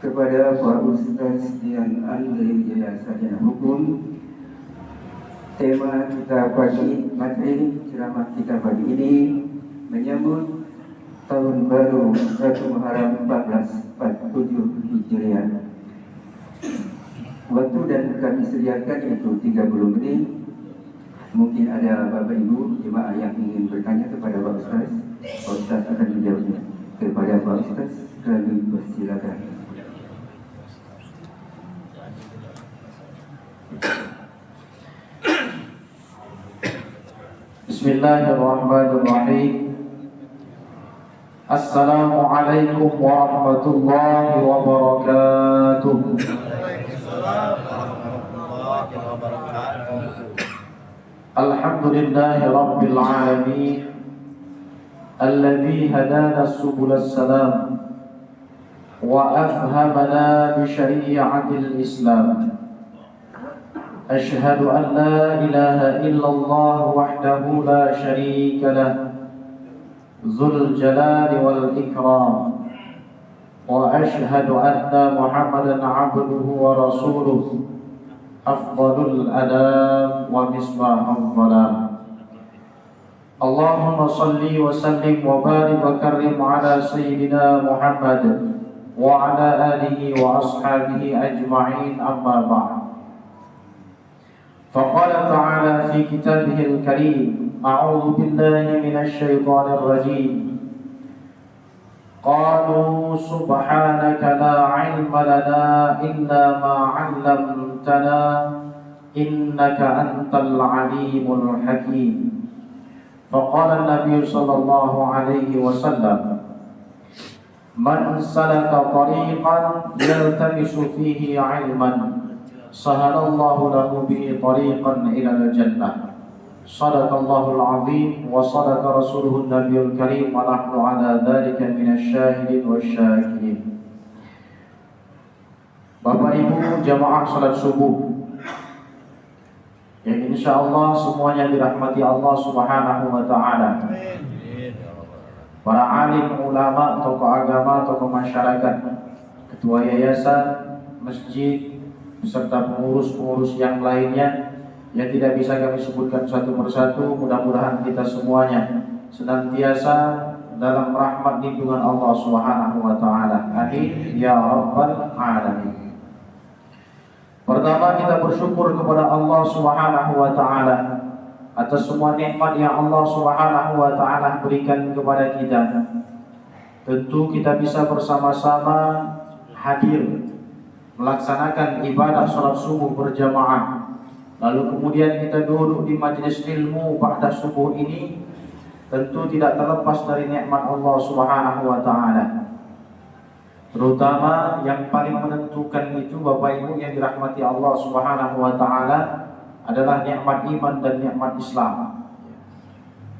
kepada para ustaz yang ahli Jaya Sarjana Hukum. Tema kita pagi, materi ceramah kita pagi ini menyambut tahun baru 1 Muharram 1447 Hijriah. Waktu dan kami sediakan yaitu 30 menit. Mungkin ada Bapak Ibu jemaah yang ingin bertanya kepada Pak Ustaz. Pak Ustaz akan menjawabnya. Kepada Pak Ustaz kami persilakan. Bismillahirrahmanirrahim. Assalamualaikum warahmatullahi wabarakatuh. Alhamdulillahi rabbil alamin, alladzi hadana subulal salam wa afhamana bi syari'atil islam. أشهد أن لا إله إلا الله وحده لا شريك له ذو الجلال والإكرام وأشهد أن محمدا عبده ورسوله أفضل الأنام ومصباح الظلام. اللهم صل وسلم وبارك وكرم على سيدنا محمد وعلى آله وأصحابه أجمعين. أما بعد، فقال تعالى في كتابه الكريم: أعوذ بالله من الشيطان الرجيم. قالوا سبحانك لا علم لنا إلا ما علمتنا إنك أنت العليم الحكيم. فقال النبي صلى الله عليه وسلم: من سلك طريقا يلتمس فيه علما سهل الله له به طريقا إلى الجنة. صدق الله العظيم وصدق رسوله النبي الكريم ونحن على ذلك من الشاهدين والشاكرين. Bapak Ibu jamaah salat subuh yang insyaallah semuanya dirahmati Allah Subhanahu wa taala. Para alim, ulama, tokoh agama, tokoh masyarakat, ketua yayasan, masjid, beserta pengurus-pengurus yang lainnya yang tidak bisa kami sebutkan satu persatu. Mudah-mudahan kita semuanya senantiasa dalam rahmat lindungan Allah Subhanahu wa taala. Amin ya rabbal alamin. Pertama, kita bersyukur kepada Allah Subhanahu wa taala atas semua nikmat yang Allah Subhanahu wa taala berikan kepada kita. Tentu kita bisa bersama-sama hadir melaksanakan ibadah salat subuh berjamaah, lalu kemudian kita duduk di majelis ilmu pada subuh ini, tentu tidak terlepas dari nikmat Allah Subhanahu wa taala. Terutama yang paling menentukan itu Bapak Ibu yang dirahmati Allah Subhanahu wa taala adalah nikmat iman dan nikmat Islam.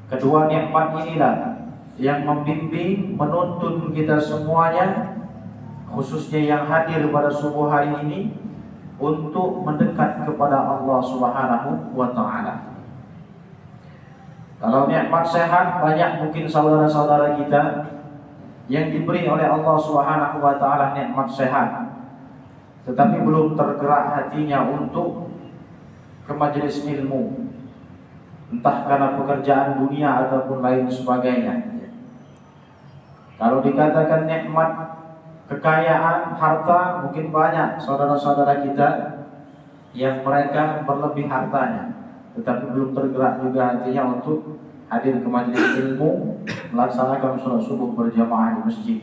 Kedua nikmat inilah yang membimbing, menuntun kita semuanya, khususnya yang hadir pada subuh hari ini, untuk mendekat kepada Allah Subhanahu wa taala. Kalau nikmat sehat, banyak mungkin saudara-saudara kita yang diberi oleh Allah Subhanahu wa taala nikmat sehat, tetapi belum tergerak hatinya untuk ke majelis ilmu, entah karena pekerjaan dunia ataupun lain sebagainya. Kalau dikatakan nikmat kekayaan, harta, mungkin banyak saudara-saudara kita yang mereka berlebih hartanya, tetapi belum tergerak juga hatinya untuk hadir ke majelis ilmu, melaksanakan sholat subuh berjamaah di masjid.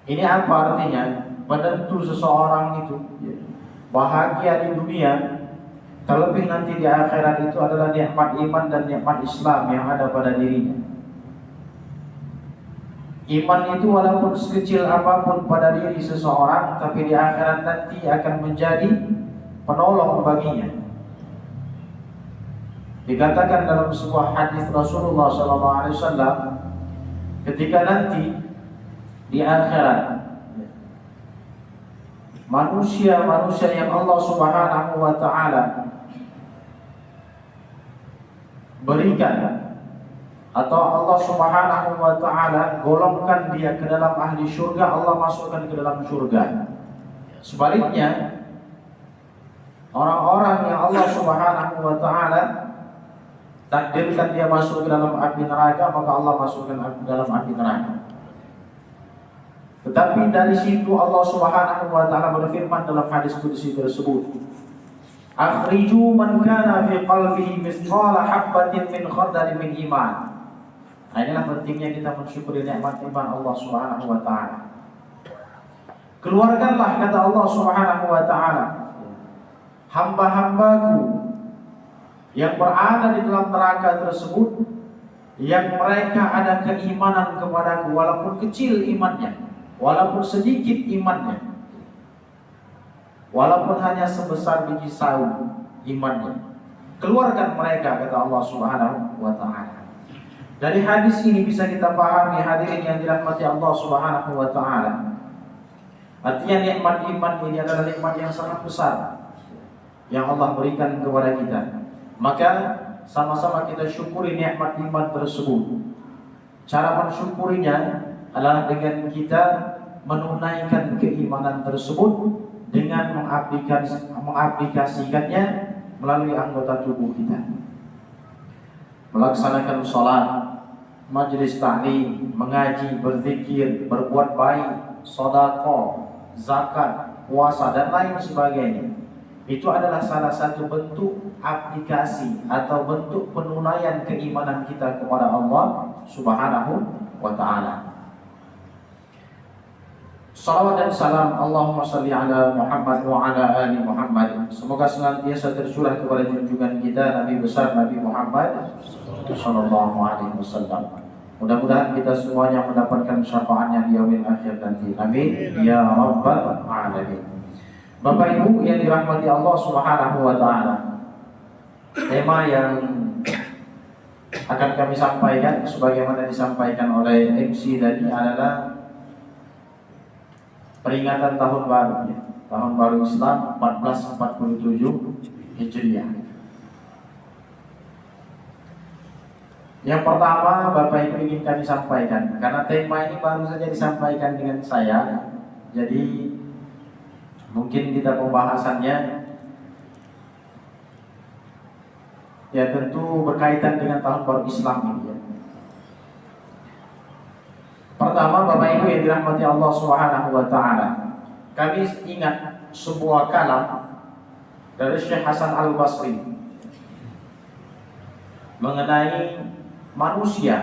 Ini apa artinya? Penentu seseorang itu bahagia di dunia, terlebih nanti di akhirat, itu adalah nikmat iman dan nikmat Islam yang ada pada dirinya. Iman itu walaupun sekecil apapun pada diri seseorang, tapi di akhirat nanti akan menjadi penolong baginya. Dikatakan dalam sebuah hadis Rasulullah SAW, ketika nanti di akhirat manusia-manusia yang Allah Subhanahu wa taala berikan atau Allah Subhanahu wa ta'ala golongkan dia ke dalam ahli surga, Allah masukkan ke dalam surga. Sebaliknya, orang-orang yang Allah Subhanahu wa ta'ala takdirkan dia masuk ke dalam api neraka, maka Allah masukkan ke dalam api neraka. Tetapi dari situ Allah Subhanahu wa ta'ala berfirman dalam hadis qudsi tersebut, akhriju man kana fi qalbihi mithqala habatin min khardalin min iman. Nah, inilah pentingnya kita mensyukuri nikmat iman Allah Subhanahu wa ta'ala. Keluarkanlah, kata Allah Subhanahu wa ta'ala, hamba-hambaku yang berada di dalam neraka tersebut, yang mereka ada keimanan kepadaku, walaupun kecil imannya, walaupun sedikit imannya, walaupun hanya sebesar biji sawi imannya. Keluarkan mereka, kata Allah Subhanahu wa ta'ala. Dari hadis ini bisa kita pahami, hadirin yang dirahmati Allah Subhanahu wa ta'ala, artinya nikmat iman ini adalah nikmat yang sangat besar yang Allah berikan kepada kita. Maka sama-sama kita syukuri nikmat iman tersebut. Cara mensyukurinya adalah dengan kita menunaikan keimanan tersebut dengan mengaplikasikannya melalui anggota tubuh kita. Melaksanakan sholat, majelis ta'lim, mengaji, berzikir, berbuat baik, sedekah, zakat, puasa, dan lain sebagainya. Itu adalah salah satu bentuk aplikasi atau bentuk penunaian keimanan kita kepada Allah Subhanahu wa ta'ala. Salawat dan salam Allahumma salli ala Muhammad wa ala ali Muhammad. Semoga senantiasa tercurah kepada junjungan kita Nabi besar Nabi Muhammad sallallahu alaihi wasallam. Mudah-mudahan kita semuanya mendapatkan syafaatnya di yaumil akhir nanti. Amin ya rabbal alamin. Bapak Ibu yang dirahmati Allah Subhanahu wa ta'ala, tema yang akan kami sampaikan sebagaimana disampaikan oleh MC tadi adalah peringatan tahun baru, ya. Tahun baru Islam 1447 Hijriah. Yang pertama, Bapak Ibu ingin kami sampaikan, karena tema ini baru saja disampaikan dengan saya, jadi mungkin kita pembahasannya ya tentu berkaitan dengan tahun baru Islam ini, ya. Pertama, Bapak Ibu yang dirahmati Allah Subhanahu wa ta'ala, kami ingat sebuah kalam dari Syekh Hasan Al-Basri mengenai manusia,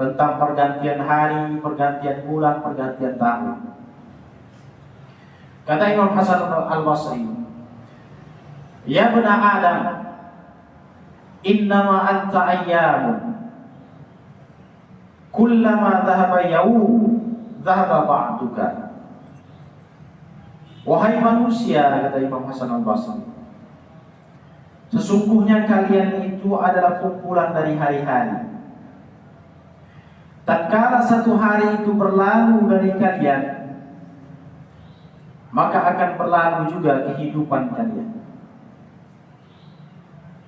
tentang pergantian hari, pergantian bulan, pergantian tahun. Kata Imam Hasan Al-Basri, ya bena Adam, innama anta ayyamun, kullama dhahaba yawm dhahaba ba'duka. Wahai manusia, kata Imam Hasan Al-Basri, sesungguhnya kalian itu adalah kumpulan dari hari-hari. Tatkala satu hari itu berlalu dari kalian, maka akan berlalu juga kehidupan kalian.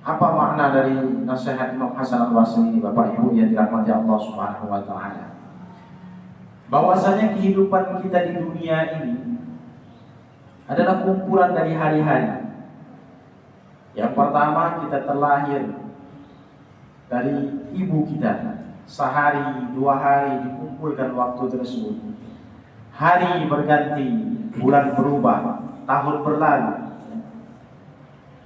Apa makna dari nasihat Imam Hasan Al-Basri ini, Bapak Ibu yang dirahmati Allah Subhanahu wa ta'ala? Bahwasanya kehidupan kita di dunia ini adalah kumpulan dari hari-hari. Yang pertama, kita terlahir dari ibu kita. Sehari, 2 hari dikumpulkan waktu tersebut. Hari berganti, bulan berubah, tahun berlalu.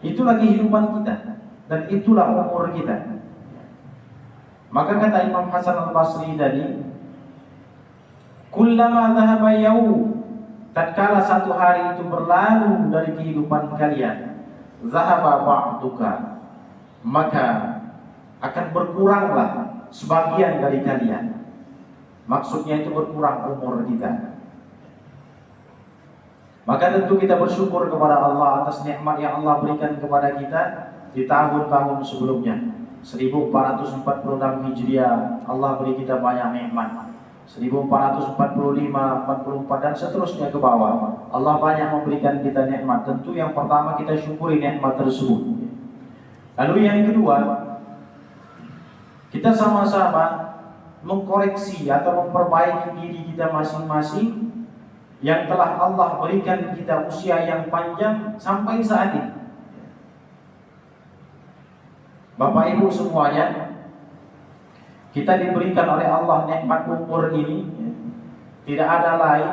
Itulah kehidupan kita, dan itulah umur kita. Maka kata Imam Hasan Al-Basri tadi, kullama dhahaba yawm, tatkala satu hari itu berlalu dari kehidupan kalian, dhahaba ba'duka, maka akan berkuranglah sebagian dari kalian. Maksudnya itu berkurang umur kita. Maka tentu kita bersyukur kepada Allah atas nikmat yang Allah berikan kepada kita di tahun-tahun sebelumnya. 1446 Hijriah Allah beri kita banyak nikmat. 1445, 44 dan seterusnya ke bawah. Allah banyak memberikan kita nikmat. Tentu yang pertama kita syukuri nikmat tersebut. Lalu yang kedua, kita sama-sama mengkoreksi atau memperbaiki diri kita masing-masing yang telah Allah berikan kita usia yang panjang sampai saat ini. Bapak Ibu semuanya, kita diberikan oleh Allah nikmat umur ini, tidak ada lain.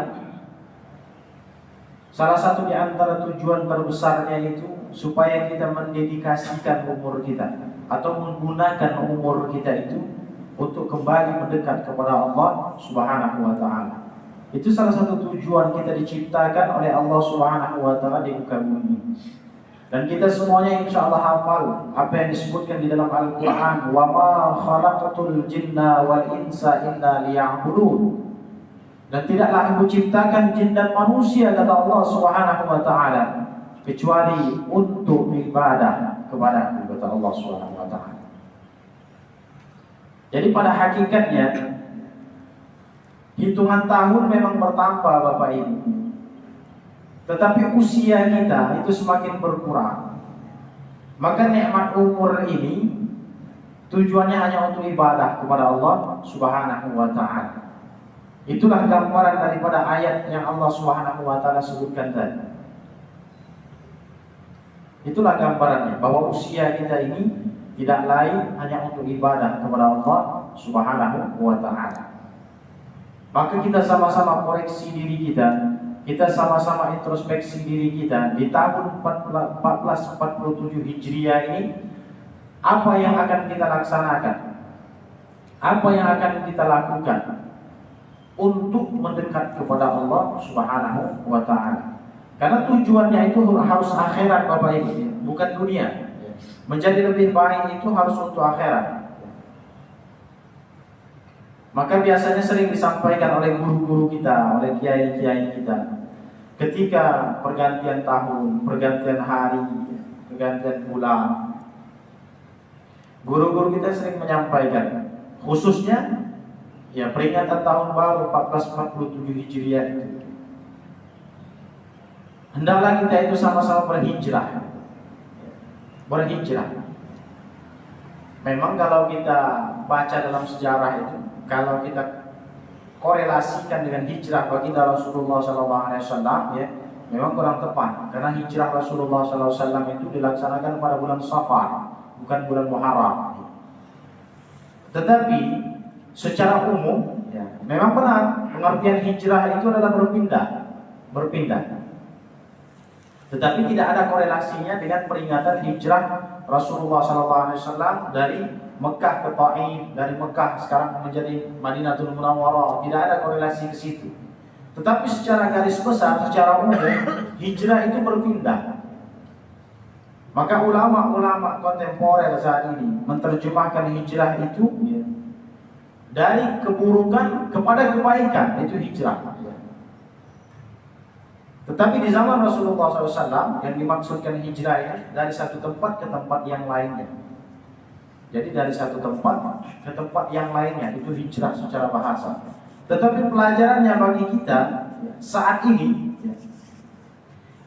Salah satu di antara tujuan terbesarnya itu supaya kita mendedikasikan umur kita atau menggunakan umur kita itu untuk kembali mendekat kepada Allah Subhanahu wa taala. Itu salah satu tujuan kita diciptakan oleh Allah Subhanahu wa taala di muka bumi. Dan kita semuanya insya Allah hafal apa yang disebutkan di dalam Al-Quran, wa ma khalaqatul jinna wal insa illa liya'budun. Dan tidaklah aku ciptakan jin dan manusia, kata Allah Subhanahu wa taala, kecuali untuk ibadah kepadaku, kata Allah Subhanahu wa taala. Jadi pada hakikatnya hitungan tahun memang bertambah Bapak Ibu, tetapi usia kita itu semakin berkurang. Maka nikmat umur ini tujuannya hanya untuk ibadah kepada Allah Subhanahu wa taala. Itulah gambaran daripada ayat yang Allah Subhanahu wa taala sebutkan tadi. Itulah gambarannya, bahwa usia kita ini tidak lain hanya untuk ibadah kepada Allah Subhanahu wa taala. Maka kita sama-sama koreksi diri kita sama-sama introspeksi diri kita di tahun 1447 Hijriah ini. Apa yang akan kita laksanakan? Apa yang akan kita lakukan untuk mendekat kepada Allah Subhanahu wa taala? Karena tujuannya itu harus akhirat Bapak Ibu, bukan dunia. Menjadi lebih baik itu harus untuk akhirat. Maka biasanya sering disampaikan oleh guru-guru kita, oleh kiai-kiai kita, ketika pergantian tahun, pergantian hari, pergantian bulan, guru-guru kita sering menyampaikan, khususnya ya peringatan tahun baru 1447 Hijriah itu, hendaklah kita itu sama-sama berhijrah. Memang kalau kita baca dalam sejarah itu, kalau kita korelasikan dengan hijrah baginda Rasulullah SAW, ya, memang kurang tepat. Karena hijrah Rasulullah SAW itu dilaksanakan pada bulan Safar, bukan bulan Muharram. Tetapi secara umum, ya, memang benar pengertian hijrah itu adalah berpindah. Tetapi tidak ada korelasinya dengan peringatan hijrah Rasulullah SAW dari Mekah ke Taif, dari Mekah sekarang menjadi Madinatul Munawwarah. Tidak ada korelasi ke situ. Tetapi secara garis besar, secara umum, hijrah itu berpindah. Maka ulama-ulama kontemporer saat ini menerjemahkan hijrah itu ya, dari keburukan kepada kebaikan, itu hijrah. Tetapi di zaman Rasulullah SAW yang dimaksudkan hijrah itu dari satu tempat ke tempat yang lainnya. Jadi dari satu tempat ke tempat yang lainnya, itu hijrah secara bahasa. Tetapi pelajarannya bagi kita saat ini,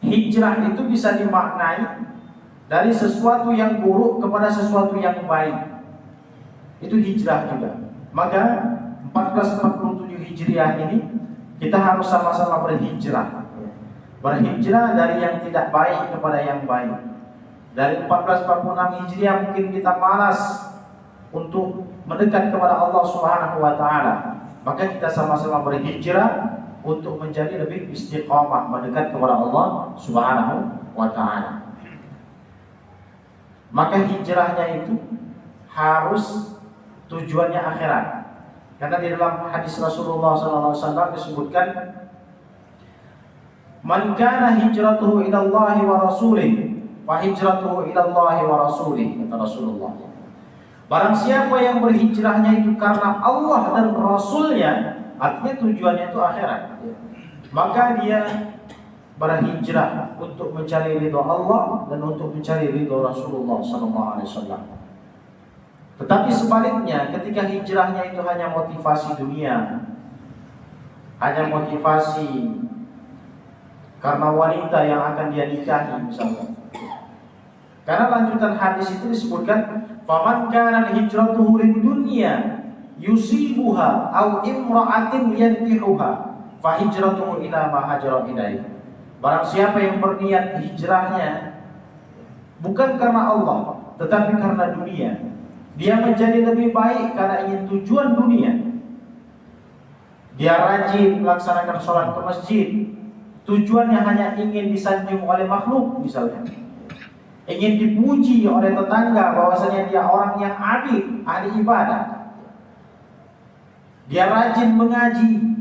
hijrah itu bisa dimaknai dari sesuatu yang buruk kepada sesuatu yang baik. Itu hijrah juga. Maka 1447 Hijriah ini kita harus sama-sama berhijrah. Berhijrah dari yang tidak baik kepada yang baik. Dari 1446 Hijriah mungkin kita malas untuk mendekat kepada Allah Subhanahu wa taala. Maka kita sama-sama berhijrah untuk menjadi lebih istiqamah mendekat kepada Allah Subhanahu wa taala. Maka hijrahnya itu harus tujuannya akhirat. Karena di dalam hadis Rasulullah SAW disebutkan, "Man kana hijratuhu ila Allah wa rasulih, wa hijratuhu ila Allah wa rasulih," kata Rasulullah. Barang siapa yang berhijrahnya itu karena Allah dan Rasulnya, artinya tujuannya itu akhirat, maka dia berhijrah untuk mencari ridho Allah dan untuk mencari ridho Rasulullah SAW. Tetapi sebaliknya, ketika hijrahnya itu hanya motivasi dunia, hanya motivasi karena wanita yang akan dia nikahi misalnya. Karena lanjutan hadis itu disebutkan, "Faman kana hijratuhu lid dunya yusibuha aw imra'atin yankihuha fa hijratuhu ila ma hajara ilaih. Barang siapa yang berniat hijrahnya bukan karena Allah tetapi karena dunia, dia menjadi lebih baik karena ingin tujuan dunia. Dia rajin melaksanakan sholat ke masjid, tujuannya hanya ingin disanjung oleh makhluk misalnya, ingin dipuji oleh tetangga bahwasanya dia orang yang abid, ahli ibadah. Dia rajin mengaji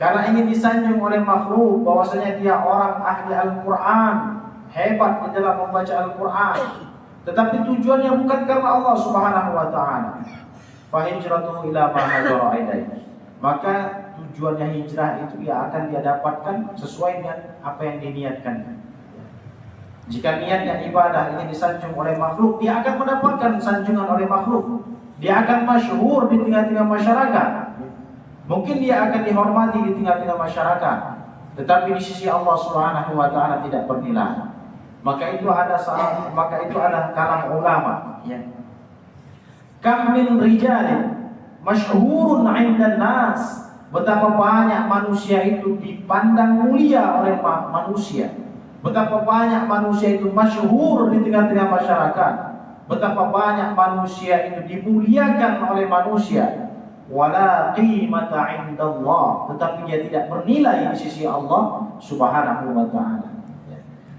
karena ingin disanjung oleh makhluk bahwasanya dia orang ahli Al-Quran, hebat di dalam membaca Al-Quran. Tetapi tujuannya bukan karena Allah Subhanahu wa ta'ala. Fa hijratuhu ila ma hajara ilaih. Maka tujuannya hijrah itu ia akan dia dapatkan sesuai dengan apa yang diniatkan. Jika niatnya ibadah ingin disanjung oleh makhluk, dia akan mendapatkan sanjungan oleh makhluk. Dia akan masyhur di tengah-tengah masyarakat. Mungkin dia akan dihormati di tengah-tengah masyarakat, tetapi di sisi Allah Subhanahu wa ta'ala tidak bernilai. Maka itu ada kalam ulama, ya. Kam min rijalin masyhurun 'indan nas. Betapa banyak manusia itu dipandang mulia oleh manusia. Betapa banyak manusia itu masyhur di tengah-tengah masyarakat. Betapa banyak manusia itu dimuliakan oleh manusia. Wala qimata 'indallah, tetapi dia tidak bernilai di sisi Allah Subhanahu wa ta'ala.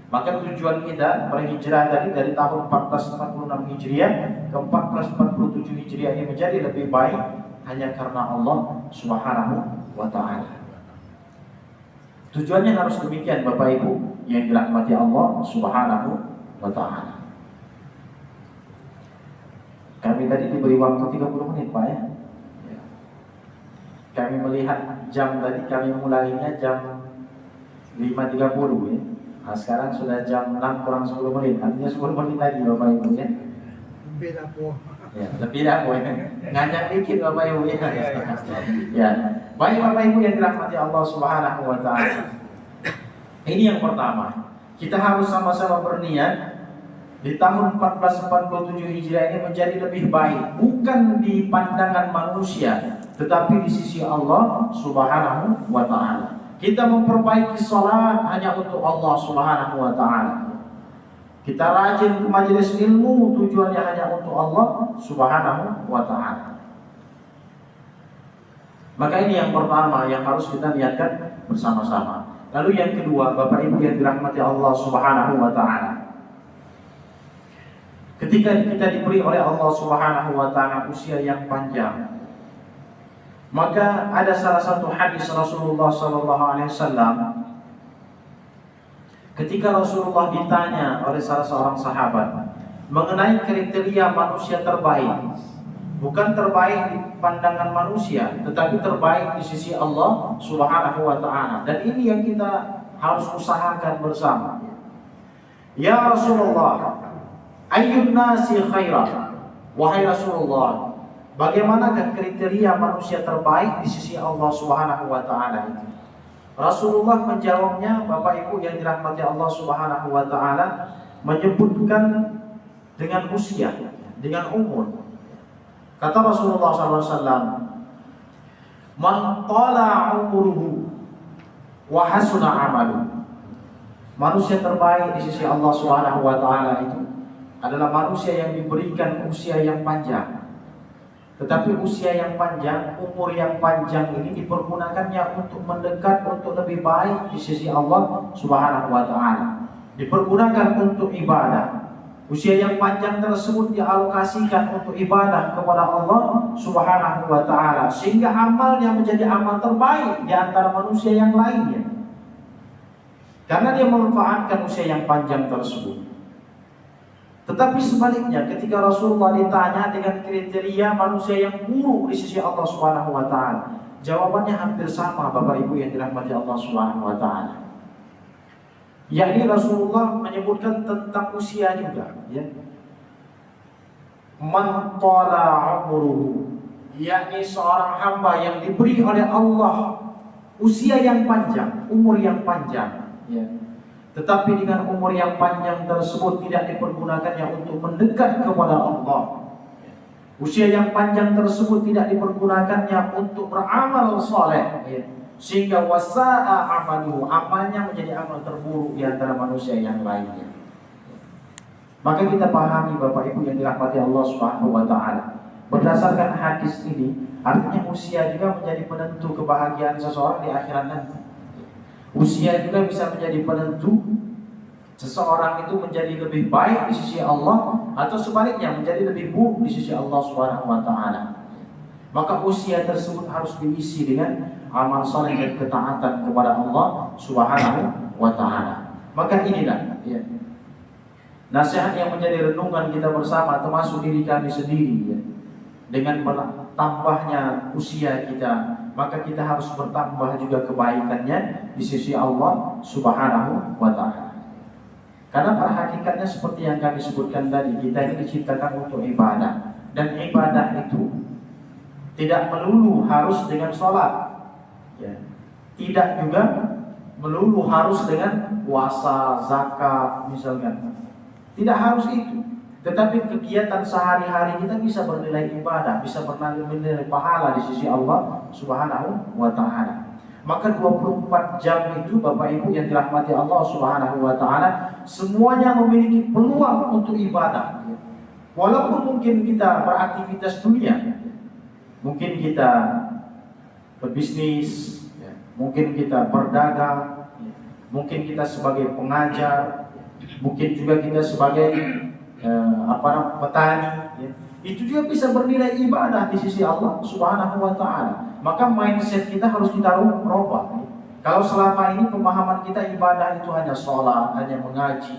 Maka tujuan kita berhijrah dari tahun 1446 Hijriah ke 1447 Hijriah ini menjadi lebih baik hanya karena Allah Subhanahu wa ta'ala. Tujuannya harus demikian Bapak Ibu yang dirahmati Allah Subhanahu wa ta'ala. Kami tadi diberi waktu 30 menit Pak ya. Kami melihat jam tadi, kami mulainya jam 5.30 ya. Nah, sekarang sudah jam 6 kurang 10 menit. Artinya 10 menit lagi Bapak Ibu ya. Lebih dah po. Ya, lebih dah po. Ngajak dikit Bapak Ibu ya. Ya. Baik Bapak Ibu yang dirahmati Allah Subhanahu wa ta'ala. Ini yang pertama. Kita harus sama-sama berniat di tahun 1447 Hijriah ini menjadi lebih baik, bukan di pandangan manusia, tetapi di sisi Allah Subhanahu wa ta'ala. Kita memperbaiki sholat hanya untuk Allah Subhanahu wa ta'ala. Kita rajin ke majelis ilmu, tujuannya hanya untuk Allah Subhanahu wa ta'ala. Maka ini yang pertama yang harus kita niatkan bersama-sama. Lalu yang kedua, Bapak Ibu yang dirahmati Allah Subhanahu wa ta'ala, ketika kita diberi oleh Allah Subhanahu wa ta'ala usia yang panjang, maka ada salah satu hadis Rasulullah SAW. Ketika Rasulullah ditanya oleh salah seorang sahabat mengenai kriteria manusia terbaik, bukan terbaik di pandangan manusia, tetapi terbaik di sisi Allah Subhanahu wa ta'ala. Dan ini yang kita harus usahakan bersama. Ya Rasulullah, ayyun nasi khairan. Wahai Rasulullah, bagaimanakah kriteria manusia terbaik di sisi Allah Subhanahu wa ta'ala itu? Rasulullah menjawabnya, Bapak Ibu yang dirahmati Allah Subhanahu wa ta'ala, menyebutkan dengan usia, dengan umur. Kata Rasulullah SAW, man tala umuruhu wa hasuna amaluhu. Manusia terbaik di sisi Allah Subhanahu wa ta'ala itu adalah manusia yang diberikan usia yang panjang. Tetapi usia yang panjang, umur yang panjang ini dipergunakannya untuk mendekat, untuk lebih baik di sisi Allah Subhanahu wa ta'ala. Dipergunakan untuk ibadah. Usia yang panjang tersebut dialokasikan untuk ibadah kepada Allah Subhanahu wa ta'ala, sehingga amalnya menjadi amal terbaik di antara manusia yang lainnya, karena dia memanfaatkan usia yang panjang tersebut. Tetapi sebaliknya, ketika Rasulullah ditanya dengan kriteria manusia yang buruk di sisi Allah Subhanahu wa ta'ala, jawabannya hampir sama Bapak Ibu yang dirahmati Allah Subhanahu wa ta'ala. Yakni Rasulullah menyebutkan tentang usia juga, ya. Man tala umuruhu, yakni seorang hamba yang diberi oleh Allah usia yang panjang, umur yang panjang, ya. Tetapi dengan umur yang panjang tersebut tidak dipergunakannya untuk mendekat kepada Allah. Usia yang panjang tersebut tidak dipergunakannya untuk beramal soleh, ya. Sehingga wasa'a amaluhu, amalnya menjadi amal terburuk di antara manusia yang lainnya. Maka kita pahami Bapak Ibu yang dirahmati Allah Subhanahu wa taala. Berdasarkan hadis ini, artinya usia juga menjadi penentu kebahagiaan seseorang di akhirat nanti. Usia juga bisa menjadi penentu seseorang itu menjadi lebih baik di sisi Allah atau sebaliknya menjadi lebih buruk di sisi Allah Subhanahu wa taala. Maka usia tersebut harus diisi dengan amal saleh dan ketaatan kepada Allah Subhanahu wa taala. Maka inilah ya, nasihat yang menjadi renungan kita bersama, termasuk diri kami sendiri ya. Dengan bertambahnya usia kita, maka kita harus bertambah juga kebaikannya di sisi Allah Subhanahu wa taala. Karena pada hakikatnya seperti yang kami sebutkan tadi, kita ini diciptakan untuk ibadah. Dan ibadah itu tidak melulu harus dengan sholat ya. Tidak juga melulu harus dengan puasa, zakat misalkan. Tidak harus itu. Tetapi kegiatan sehari-hari kita bisa bernilai ibadah, bisa bernilai pahala di sisi Allah Subhanahu wa ta'ala. Maka 24 jam itu Bapak Ibu yang dirahmati Allah Subhanahu wa ta'ala, semuanya memiliki peluang untuk ibadah. Walaupun mungkin kita beraktivitas dunia, mungkin kita berbisnis, mungkin kita berdagang, mungkin kita sebagai pengajar, mungkin juga kita sebagai petani, itu juga bisa bernilai ibadah di sisi Allah Subhanahu wa ta'ala. Maka mindset kita harus kita rubah. Kalau selama ini pemahaman kita ibadah itu hanya sholat, hanya mengaji,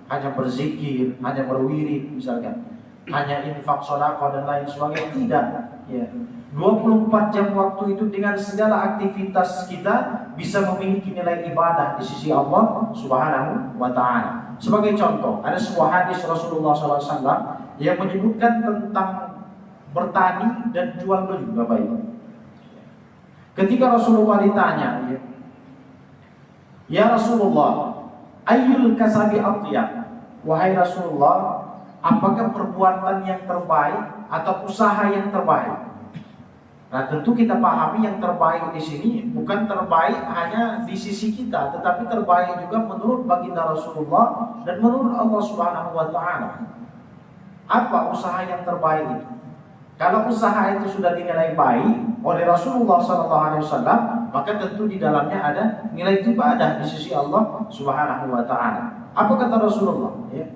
hanya berzikir, hanya berwirid misalkan, hanya infak, sedekah dan lain sebagainya, tidak ya. 24 jam waktu itu dengan segala aktivitas kita bisa memiliki nilai ibadah di sisi Allah Subhanahu wa ta'ala. Sebagai contoh, ada sebuah hadis Rasulullah SAW yang menyebutkan tentang bertani dan jual beli Bapak Ibu. Ketika Rasulullah ditanya, ya Rasulullah, ayyul kasabi atyab? Wahai Rasulullah, apakah perbuatan yang terbaik atau usaha yang terbaik? Nah, tentu kita pahami yang terbaik di sini bukan terbaik hanya di sisi kita, tetapi terbaik juga menurut baginda Rasulullah dan menurut Allah Subhanahu wa ta'ala. Apa usaha yang terbaik itu? Kalau usaha itu sudah dinilai baik oleh Rasulullah SAW, maka tentu di dalamnya ada nilai ibadah di sisi Allah Subhanahu wa ta'ala. Apa kata Rasulullah? Ya.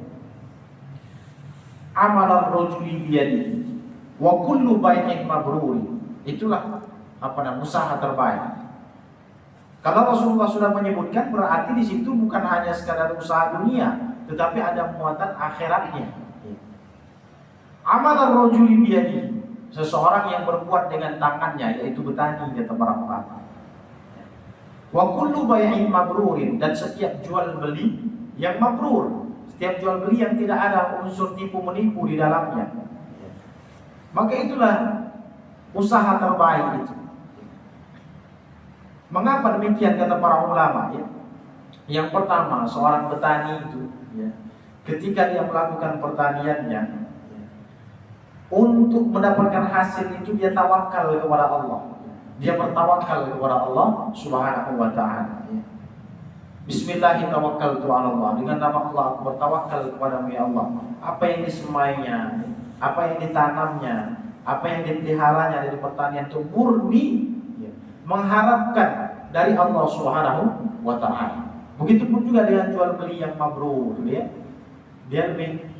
Amalan rajuli biyadihi wa kullu bai'in mabrur. Itulah usaha terbaik. Kalau Rasulullah sudah menyebutkan, berarti di situ bukan hanya sekadar usaha dunia, tetapi ada muatan akhiratnya. Amalan rajuli biyadihi, seseorang yang berbuat dengan tangannya, yaitu bertani, kata para ulama. Wa kullu bai'in mabrurin, dan setiap jual beli yang mabrur, setiap jual beli yang tidak ada unsur tipu menipu di dalamnya. Maka itulah usaha terbaik itu. Mengapa demikian kata para ulama ya? Yang pertama, seorang petani itu ya, ketika dia melakukan pertaniannya, untuk mendapatkan hasil itu dia tawakal kepada Allah. Dia bertawakal kepada Allah Subhanahu wa ta'ala. Bismillahirrahmanirrahim. Dengan nama Allah aku bertawakal kepadamu ya Allah. Apa yang disemainya, apa yang ditanamnya, apa yang dipeliharanya dari pertanian itu murni ya, mengharapkan dari Allah Subhanahu wa ta'ala. Begitupun juga dengan jual beli yang mabrur ya. Dia lebih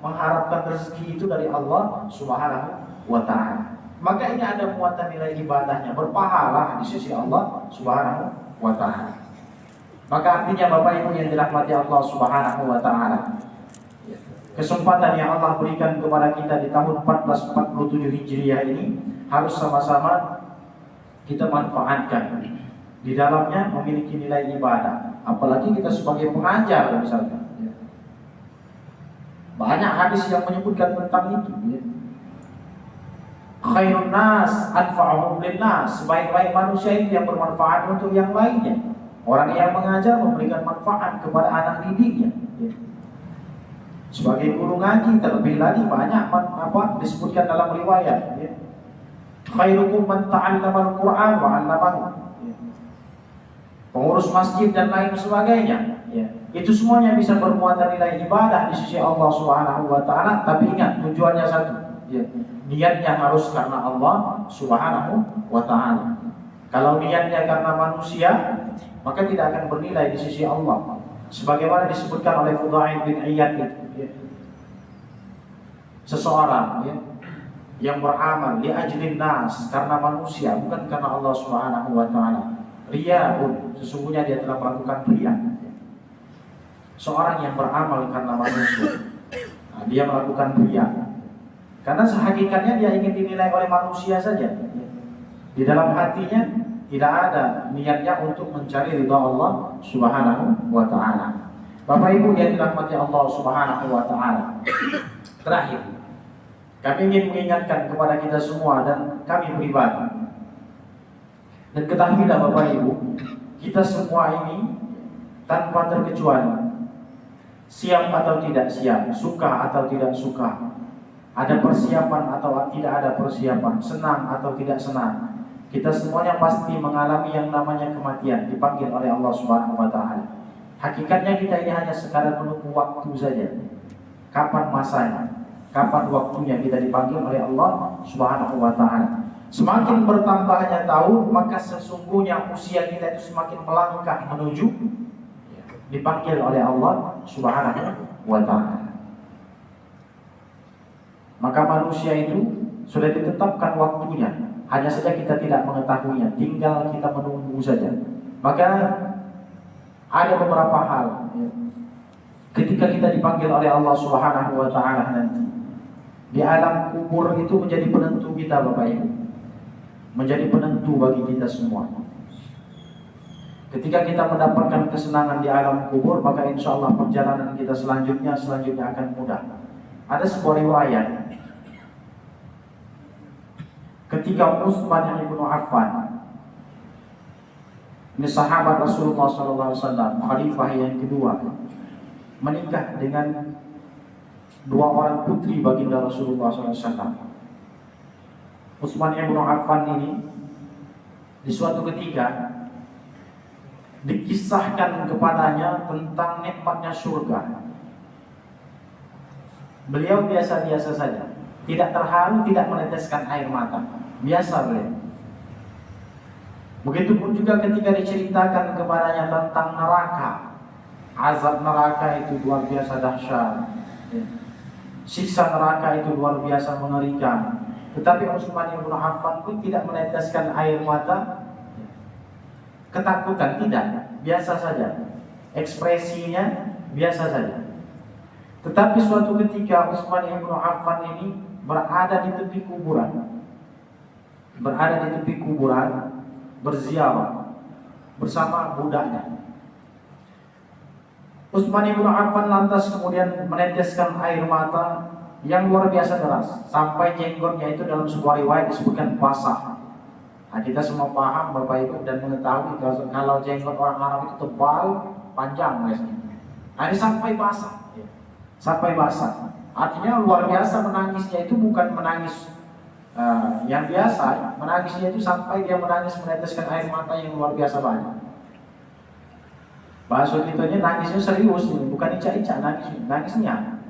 mengharapkan rezeki itu dari Allah Subhanahu wa ta'ala. Maka ini ada muatan nilai ibadahnya, berpahala di sisi Allah Subhanahu wa ta'ala. Maka artinya Bapak Ibu yang dirahmati Allah Subhanahu wa ta'ala, kesempatan yang Allah berikan kepada kita di tahun 1447 Hijriah ini harus sama-sama kita manfaatkan. Di dalamnya memiliki nilai ibadah. Apalagi kita sebagai pengajar misalnya. Banyak hadis yang menyebutkan tentang itu ya. Khairun nas anfa'uhum linnas, sebaik-baik manusia itu yang bermanfaat untuk yang lainnya. Orang yang mengajar memberikan manfaat kepada anak didiknya ya. Sebagai guru ngaji terlebih lagi banyak disebutkan dalam riwayat, ya. Khairukum man ta'allama al-Qur'an wa 'allamahu. Ya. Pengurus masjid dan lain sebagainya, ya. Itu semuanya bisa bermuatan nilai ibadah di sisi Allah Subhanahu wa taala, tapi ingat tujuannya satu, ya. Niatnya harus karena Allah Subhanahu wa taala. Kalau niatnya karena manusia, maka tidak akan bernilai di sisi Allah. Sebagaimana disebutkan oleh Fudail bin Iyad itu, ya. Seseorang, ya, yang beramal li ajlin nas, karena manusia, bukan karena Allah Subhanahu wa taala. Riya'un, sesungguhnya dia telah melakukan riya. Seorang yang beramal karena manusia, nah, dia melakukan riya. Karena sehakikatnya dia ingin dinilai oleh manusia saja. Di dalam hatinya tidak ada niatnya untuk mencari ridha Allah Subhanahu wa taala. Bapak Ibu yang dirahmati Allah Subhanahu wa taala. Terakhir, kami ingin mengingatkan kepada kita semua dan kami pribadi. Dan ketahuilah Bapak Ibu, kita semua ini tanpa terkecuali, siap atau tidak siap, suka atau tidak suka, ada persiapan atau tidak ada persiapan, senang atau tidak senang, kita semuanya pasti mengalami yang namanya kematian, dipanggil oleh Allah Subhanahu wa taala. Hakikatnya kita ini hanya sekadar menunggu waktu saja. Kapan masanya? Kapan waktunya kita dipanggil oleh Allah Subhanahu wa taala. Semakin bertambahnya tahun, maka sesungguhnya usia kita itu semakin melangkah menuju dipanggil oleh Allah Subhanahu wa taala. Maka manusia itu sudah ditetapkan waktunya. Hanya saja kita tidak mengetahuinya, tinggal kita menunggu saja. Maka ada beberapa hal, ya, ketika kita dipanggil oleh Allah Subhanahu wa taala nanti di alam kubur itu menjadi penentu kita Bapak Ibu. Menjadi penentu bagi kita semua. Ketika kita mendapatkan kesenangan di alam kubur, maka insya Allah perjalanan kita selanjutnya akan mudah. Ada sebuah riwayat ketika Utsman bin Affan, ini sahabat Rasulullah SAW, khalifah yang kedua, menikah dengan dua orang putri baginda Rasulullah SAW. Utsman bin Affan ini di suatu ketika dikisahkan kepadanya tentang nikmatnya surga. Beliau biasa-biasa saja, tidak terharu, tidak meneteskan air mata, biasa beliau. Begitupun juga ketika diceritakan kepadanya tentang neraka, azab neraka itu luar biasa dahsyat, siksa neraka itu luar biasa mengerikan. Tetapi Utsman bin Affan pun tidak meneteskan air mata, ketakutan tidak, biasa saja, ekspresinya biasa saja. Tetapi suatu ketika Utsman bin Affan ini berada di tepi kuburan, berziarah bersama budaknya. Utsman bin Affan lantas kemudian meneteskan air mata yang luar biasa deras, sampai jenggotnya itu dalam sebuah riwayat disebutkan basah. Nah, kita semua paham Bapak Ibu dan mengetahui kalau jenggot orang Arab itu tebal, panjang biasanya. Nah, ini sampai basah. Artinya luar biasa menangisnya itu bukan menangis yang biasa, menangisnya itu sampai dia menangis meneteskan air mata yang luar biasa banyak. Bahasa kitanya nangisnya serius, bukan ica-ica nangisnya.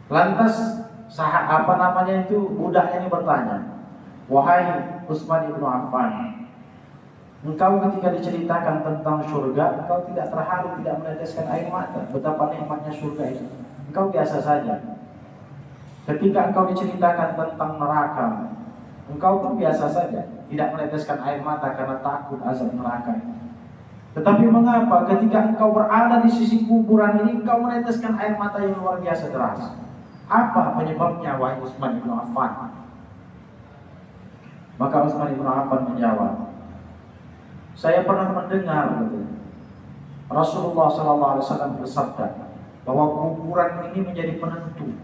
Lantas budaknya ini bertanya, wahai Utsman bin Affan, engkau ketika diceritakan tentang surga, engkau tidak terharu, tidak meneteskan air mata, betapa nikmatnya surga itu. Engkau biasa saja. Ketika engkau diceritakan tentang neraka, engkau pun biasa saja, tidak meneteskan air mata karena takut azab neraka itu. Tetapi mengapa ketika engkau berada di sisi kuburan ini, engkau meneteskan air mata yang luar biasa deras? Apa penyebabnya, wahai Utsman bin Affan? Maka Utsman bin Affan menjawab, saya pernah mendengar Rasulullah SAW bersabda bahwa kuburan ini menjadi penentu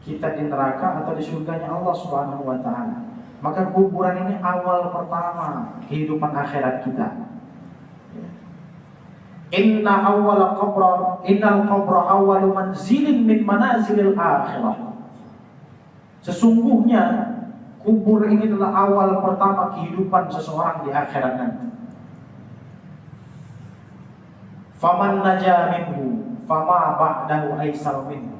kita di neraka atau di surganya Allah Subhanahu wa taala. Maka kuburan ini awal pertama kehidupan akhirat kita. innal qabra awwalu manzilin min manazilil akhirah. Sesungguhnya kubur ini adalah awal pertama kehidupan seseorang di akhirat nanti. Faman naja minhu fama ba'dahu aisar minhu.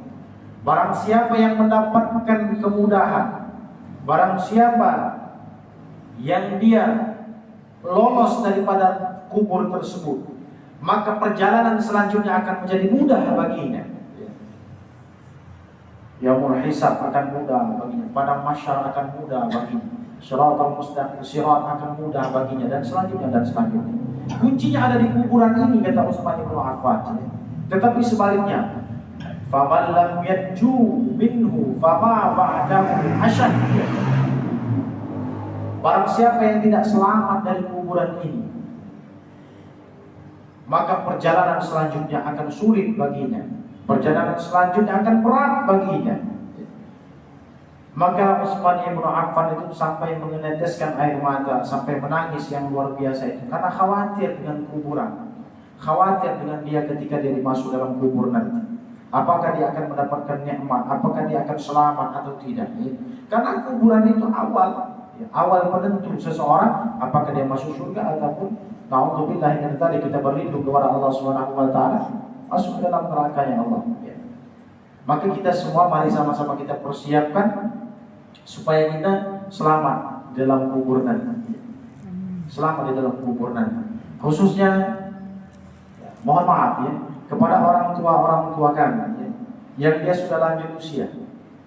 Barang siapa yang mendapatkan kemudahan, barang siapa yang dia lolos daripada kubur tersebut, maka perjalanan selanjutnya akan menjadi mudah baginya. Yaumul hisab akan mudah baginya, padang mahsyar akan mudah baginya, Shiratal mustaqim, sirat akan mudah baginya, dan selanjutnya dan selanjutnya. Kuncinya ada di kuburan ini, kata Utsman bin Affan. Tetapi sebaliknya, faman lam yanju minhu fama ba'dahu asyad. Barang siapa yang tidak selamat dari kuburan ini, maka perjalanan selanjutnya akan sulit baginya. Perjalanan selanjutnya akan berat baginya. Maka Utsman bin Affan itu sampai meneteskan air mata, sampai menangis yang luar biasa itu, karena khawatir dengan kuburan, khawatir dengan dia ketika dia dimasuk dalam kubur nanti. Apakah dia akan mendapatkan nikmat, apakah dia akan selamat atau tidak? Karena kuburan itu awal penentu seseorang apakah dia masuk surga ataupun na'udzubillah min dzalik, kita berlindung kepada Allah Subhanahu wa taala masuk ke dalam nerakanya Allah. Maka kita semua mari sama-sama kita persiapkan supaya kita selamat dalam kubur nanti. Selamat di dalam kubur nanti. Khususnya mohon maaf kepada orang tua kami yang dia sudah lanjut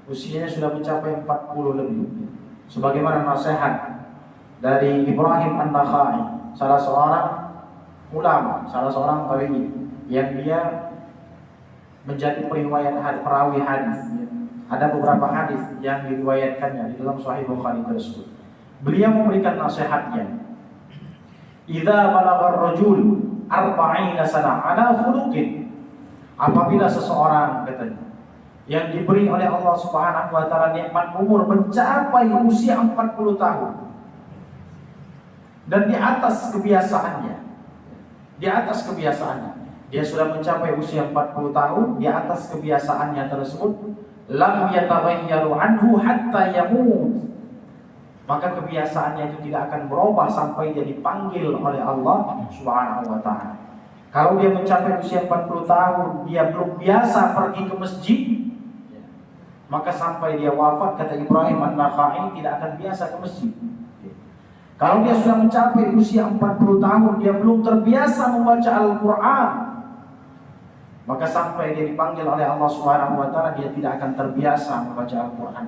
usianya sudah mencapai 40 lebih. Sebagaimana nasihat dari Ibrahim An-Nakhai, salah seorang ulama, salah seorang tabi'in yang dia menjadi perawi hadis. Ada beberapa hadis yang diriwayatkannya di dalam Sahih Bukhari tersebut. Beliau memberikan nasihatnya. Idza balagha ar-rajul 40 sana ala khuluqin. Apabila seseorang, katanya, yang diberi oleh Allah Subhanahu wa taala nikmat umur mencapai usia 40 tahun dan di atas kebiasaannya, dia sudah mencapai usia 40 tahun, di atas kebiasaannya tersebut, lam yataghayyaru anhu hatta yamut. Maka kebiasaannya itu tidak akan berubah sampai dia dipanggil oleh Allah Subhanahu wa taala. Kalau dia mencapai usia 40 tahun, dia belum biasa pergi ke masjid, maka sampai dia wafat, kata Ibrahim An-Nakhai, tidak akan biasa ke masjid. Kalau dia sudah mencapai usia 40 tahun, dia belum terbiasa membaca Al-Quran, maka sampai dia dipanggil oleh Allah Subhanahu wa taala, dia tidak akan terbiasa membaca Al-Quran.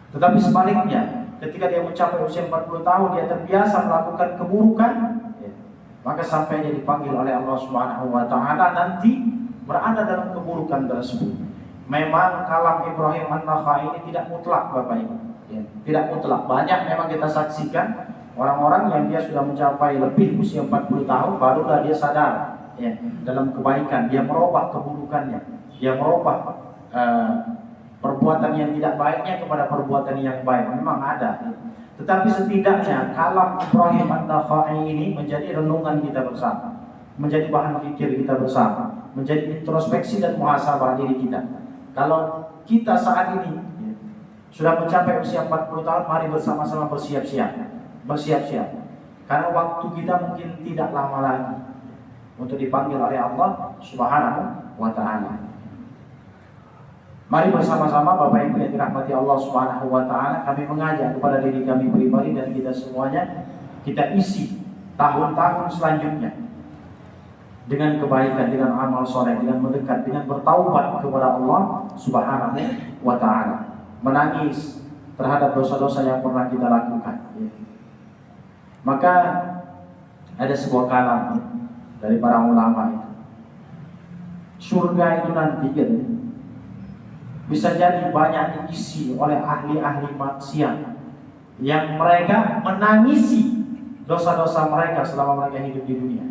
Tetapi sebaliknya, ketika dia mencapai usia 40 tahun, dia terbiasa melakukan keburukan, maka sampai dia dipanggil oleh Allah Subhanahu wa taala nanti berada dalam keburukan tersebut. Memang kalam Ibrahim An-Nakhai ini tidak mutlak, Bapak Ibu. Tidak mutlak. Banyak memang kita saksikan orang-orang yang dia sudah mencapai lebih usia 40 tahun barulah dia sadar dalam kebaikan, dia merubah keburukannya, dia merubah perbuatan yang tidak baiknya kepada perbuatan yang baik. Memang ada. Tetapi setidaknya kalam Ibrahim An-Nakhai ini menjadi renungan kita bersama, menjadi bahan pikir kita bersama, menjadi introspeksi dan muhasabah diri kita. Kalau kita saat ini sudah mencapai usia 40 tahun, mari bersama-sama bersiap-siap. Karena waktu kita mungkin tidak lama lagi untuk dipanggil oleh Allah Subhanahu wa taala. Mari bersama-sama Bapak Ibu yang dirahmati Allah Subhanahu wa taala, kami mengajak kepada diri kami pribadi dan kita semuanya, kita isi tahun-tahun selanjutnya dengan kebaikan, dengan amal soleh, dengan mendekat, dengan bertaubat kepada Allah Subhanahu wa taala, menangis terhadap dosa-dosa yang pernah kita lakukan. Maka ada sebuah kalam dari para ulama itu, surga itu nanti bisa jadi banyak diisi oleh ahli-ahli maksiat yang mereka menangisi dosa-dosa mereka selama mereka hidup di dunia.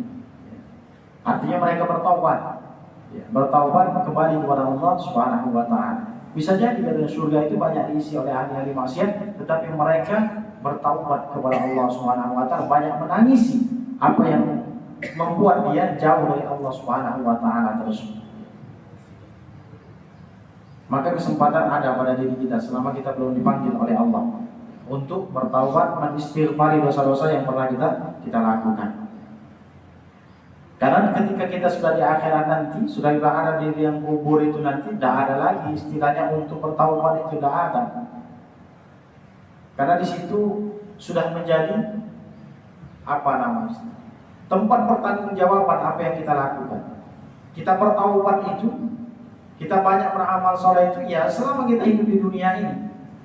Artinya mereka bertaubat kembali kepada Allah Subhanahu wa taala. Bisa jadi dari surga itu banyak diisi oleh ahli-ahli maksiat, tetapi mereka bertaubat kepada Allah Subhanahu wa taala, banyak menangisi apa yang membuat dia jauh dari Allah Subhanahu wa taala terus. Maka kesempatan ada pada diri kita selama kita belum dipanggil oleh Allah untuk bertaubat, mengistighfari dosa-dosa yang pernah kita lakukan. Karena ketika kita sudah di akhirat nanti, sudah berada di liang kubur itu nanti, tidak ada lagi istilahnya untuk bertaubat, itu tidak ada. Karena di situ sudah menjadi apa namanya? Tempat pertanggungjawaban apa yang kita lakukan. Kita bertaubat itu, kita banyak beramal soleh itu ya selama kita hidup di dunia ini.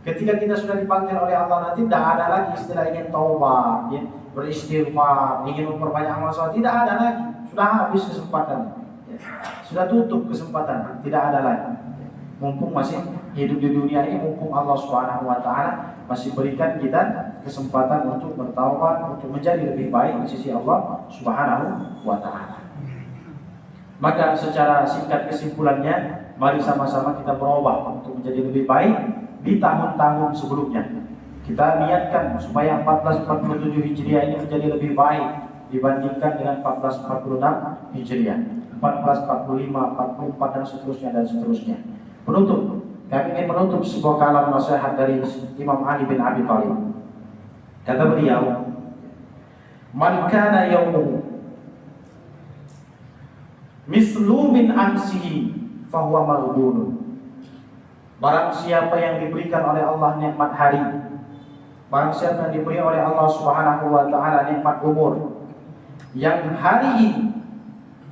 Ketika kita sudah dipanggil oleh Allah nanti, tidak ada lagi istilah ingin taubat, ya, beristighfar, ingin memperbanyak amal soleh, tidak ada lagi. Sudah habis kesempatan, ya. Sudah tutup kesempatan, tidak ada lagi. Mumpung masih hidup di dunia ini, mumpung Allah Subhanahu wa taala masih berikan kita kesempatan untuk bertaubat, untuk menjadi lebih baik di sisi Allah Subhanahu wa taala. Maka secara singkat kesimpulannya, mari sama-sama kita berubah untuk menjadi lebih baik di tahun-tahun sebelumnya. Kita niatkan supaya 1447 Hijriah ini menjadi lebih baik dibandingkan dengan 1446 Hijriah, 1445, 44 dan seterusnya. Penutup, kami ingin menutup sebuah kalam nasihat dari Imam Ali bin Abi Thalib. Kata beliau, "Man kana yawmu mislu min amsihi fahuwa maghbunun." Barang siapa yang diberikan oleh Allah nikmat hari, barang siapa yang diberi oleh Allah Subhanahu wa taala nikmat umur, yang hari ini,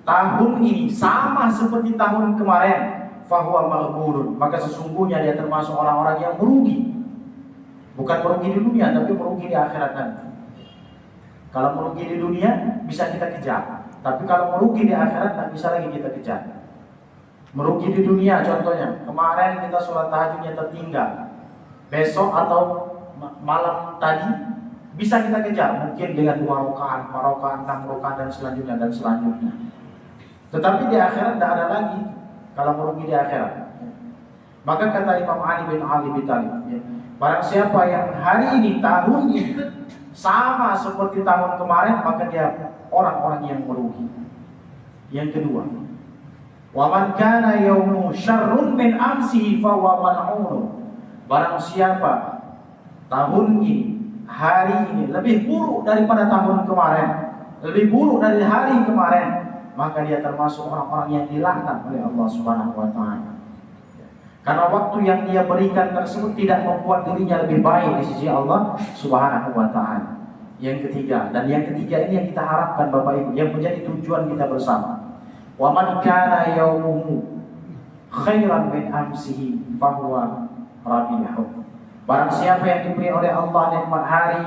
tahun ini sama seperti tahun kemarin, fahuwa maghbunun, maka sesungguhnya dia termasuk orang-orang yang merugi. Bukan merugi di dunia, tapi merugi di akhirat nanti. Kalau merugi di dunia bisa kita kejar, tapi kalau merugi di akhirat tak bisa lagi kita kejar. Merugi di dunia contohnya, kemarin kita sholat tahajudnya tertinggal, besok atau malam tadi bisa kita kejar, mungkin dengan 2 rakaat, 4 rakaat, 6 rakaat dan selanjutnya. Tetapi di akhirat tidak ada lagi kalau merugi di akhirat. Maka kata Imam Ali bin Abi Thalib, ya, barang siapa yang hari ini, tahun ini sama seperti tahun kemarin, maka dia orang-orang yang merugi. Yang kedua, wa man kana yawmu syarrun min amsihi fa huwa mal'un. Barang siapa tahun ini, hari ini lebih buruk daripada tahun kemarin, lebih buruk dari hari kemarin, maka dia termasuk orang-orang yang dilaknat oleh Allah Subhanahu wa taala. Karena waktu yang dia berikan tersebut tidak membuat dirinya lebih baik di sisi Allah Subhanahu wa taala. Yang ketiga, dan yang ketiga ini yang kita harapkan Bapak Ibu, yang menjadi tujuan kita bersama. Wa man kana yawmuhu khairan min amsihi fa huwa rabihun. Barang siapa yang diberi oleh Allah nikmat hari,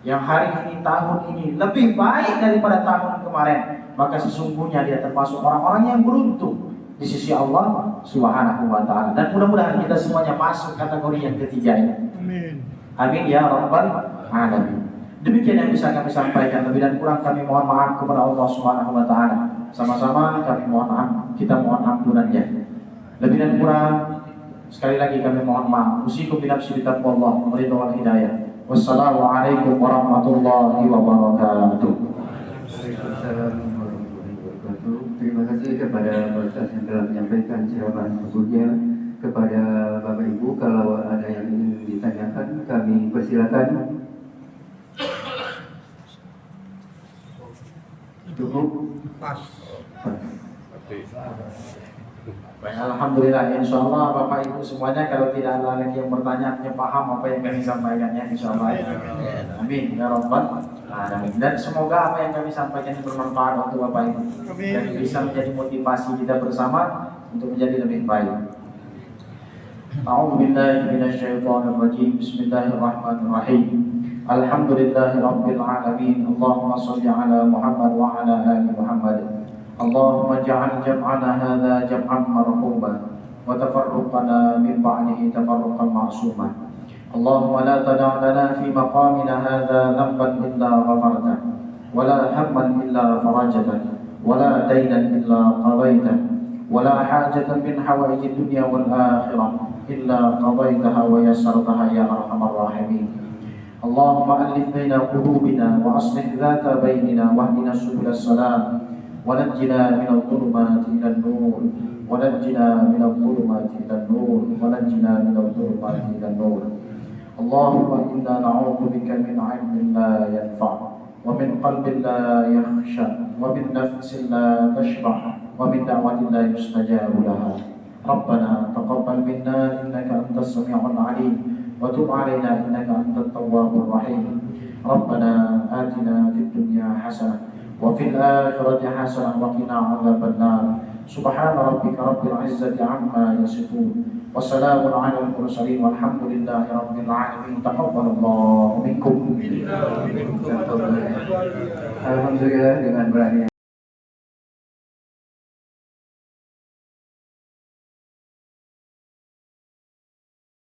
yang hari ini, tahun ini lebih baik daripada tahun kemarin, maka sesungguhnya dia termasuk orang-orang yang beruntung di sisi Allah Subhanahu wa taala. Dan mudah-mudahan kita semuanya masuk kategori yang ketiga ini. Amin. Amin ya rabbal alamin. Demikian yang bisa kami sampaikan, lebih dan kurang kami mohon maaf kepada Allah Subhanahu wa taala. Sama-sama kami mohon maaf, kita mohon ampunannya. Lebih dan kurang sekali lagi kami mohon maaf. Usikum bi nafsi bitaqwallah wa ridha wal hidayah. Wassalamualaikum warahmatullahi wabarakatuh. Waalaikumsalam warahmatullahi wabarakatuh. Terima kasih kepada Pak Ustaz yang telah menyampaikan ceramah sebelumnya. Kepada Bapak Ibu, kalau ada yang ingin ditanyakan, kami persilakan. Cukup? Pas. Baik, alhamdulillah, insya Allah Bapak Ibu semuanya kalau tidak ada lagi yang bertanya, hanya paham apa yang kami sampaikan ya, insya Allah. Amin ya rabbal alamin. Dan semoga apa yang kami sampaikan bermanfaat untuk Bapak Ibu dan bisa menjadi motivasi kita bersama untuk menjadi lebih baik. A'udzu billahi minasyaitonir rajim. Bismillahirrahmanirrahim. Alhamdulillahirabbil alamin. Allahumma shalli ala Muhammad wa ala ali Muhammad. Allahumma ja'al jam'ana hadza jam'an marhuman wa tafarruqana min ba'dihi tafarruqan ma'suma. Allahumma la tada' lana fi maqamina hadza dhanban illa ghafartah wa la hamman illa farajtah wa la daynan illa qadaytah wa la hajatan min hawaijid dunya wal akhirah illa qadaytaha wa yassartaha ya arhamar rahimin. اللهم ألف بين قلوبنا وأصلح ذات بيننا واهدنا سبل السلام ونجنا من الظلمات إلى النور ونجنا من الظلمات إلى النور ونجنا من الظلمات إلى النور. اللهم إنا نعوذ بك من علم لا ينفع ومن قلب لا يخشع ومن نفس لا تشبع ومن دعوة لا يستجاب لها. ربنا تقبل منا إنك أنت السميع العليم وتب علينا إنك أنت التواب الرحيم. ربنا آتنا في الدنيا حسنة وفي الآخرة حسنة وقنا عذاب النار. سبحان ربك رب العزة عما يصفون وسلام على المرسلين والحمد لله رب العالمين. تقبل الله منكم. Alhamdulillah dengan berani